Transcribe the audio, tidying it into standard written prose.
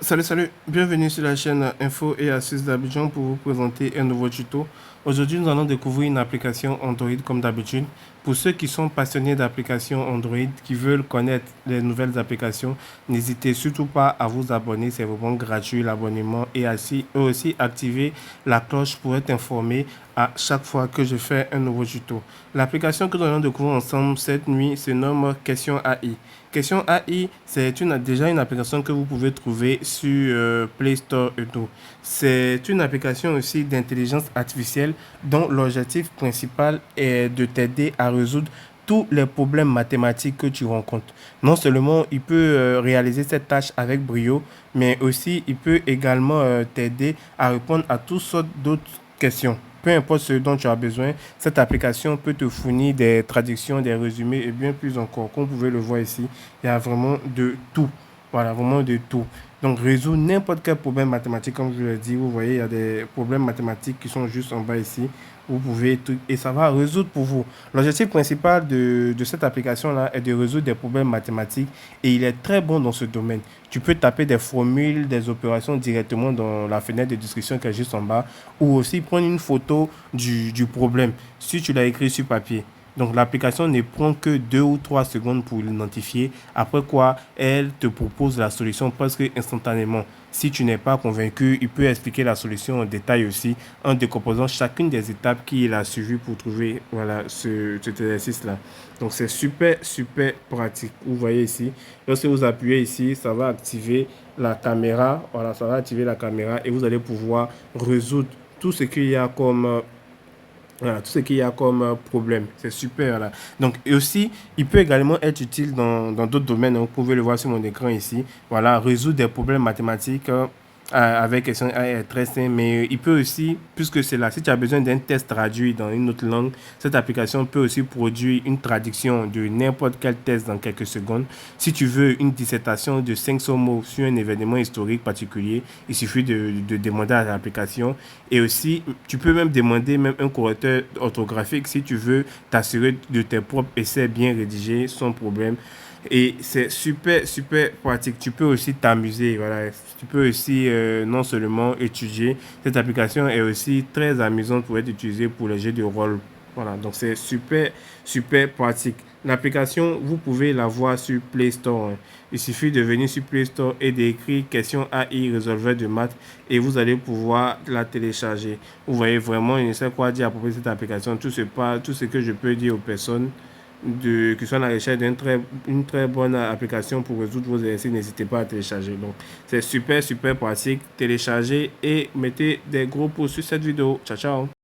Salut, salut, bienvenue sur la chaîne Info et Astuces d'Abidjan pour vous présenter un nouveau tuto. Aujourd'hui, nous allons découvrir une application Android comme d'habitude. Pour ceux qui sont passionnés d'applications Android, qui veulent connaître les nouvelles applications, n'hésitez surtout pas à vous abonner, c'est vraiment gratuit l'abonnement et aussi activer la cloche pour être informé à chaque fois que je fais un nouveau tuto. L'application que nous allons découvrir ensemble cette nuit se nomme Question AI. Question AI, c'est déjà une application que vous pouvez trouver sur Play Store et tout. C'est une application aussi d'intelligence artificielle dont l'objectif principal est de t'aider à résoudre tous les problèmes mathématiques que tu rencontres. Non seulement il peut réaliser cette tâche avec brio, mais aussi il peut également t'aider à répondre à toutes sortes d'autres questions. Peu importe ce dont tu as besoin, cette application peut te fournir des traductions, des résumés et bien plus encore. Comme vous pouvez le voir ici, il y a vraiment de tout. Voilà, vraiment de tout. Donc, résoudre n'importe quel problème mathématique, comme je l'ai dit. Vous voyez, il y a des problèmes mathématiques qui sont juste en bas ici. Vous pouvez, et ça va résoudre pour vous. L'objectif principal de cette application-là est de résoudre des problèmes mathématiques et il est très bon dans ce domaine. Tu peux taper des formules, des opérations directement dans la fenêtre de discussion qui est juste en bas ou aussi prendre une photo du problème si tu l'as écrit sur papier. Donc l'application ne prend que 2 ou 3 secondes pour l'identifier, après quoi elle te propose la solution presque instantanément. Si tu n'es pas convaincu, il peut expliquer la solution en détail aussi, en décomposant chacune des étapes qu'il a suivies pour trouver voilà, cet exercice-là. Donc c'est super, super pratique. Vous voyez ici, lorsque vous appuyez ici, ça va activer la caméra. Voilà, ça va activer la caméra et vous allez pouvoir résoudre tout ce qu'il y a comme voilà, tout ce qu'il y a comme problème. C'est super là. Donc, et aussi, il peut également être utile dans d'autres domaines. Vous pouvez le voir sur mon écran ici. Voilà, résoudre des problèmes mathématiques avec question est très simple. Mais il peut aussi, puisque c'est là, si tu as besoin d'un test traduit dans une autre langue, cette application peut aussi produire une traduction de n'importe quel test dans quelques secondes. Si tu veux une dissertation de 500 mots sur un événement historique particulier, il suffit de demander à l'application. Et aussi, tu peux même demander même un correcteur orthographique si tu veux t'assurer de tes propres essais bien rédigés sans problème. Et c'est super, super pratique. Tu peux aussi t'amuser. Voilà. Tu peux aussi non seulement étudier. Cette application est aussi très amusante pour être utilisée pour les jeux de rôle. Voilà. Donc c'est super, super pratique. L'application, vous pouvez la voir sur Play Store, hein. Il suffit de venir sur Play Store et d'écrire question AI résolveur de maths et vous allez pouvoir la télécharger. Vous voyez vraiment, je ne sais quoi dire à propos de cette application. Tout ce que je peux dire aux personnes qui sont à la recherche une très bonne application pour résoudre vos exercices, n'hésitez pas à télécharger. Donc, c'est super, super pratique. Téléchargez et mettez des gros pouces sur cette vidéo. Ciao, ciao.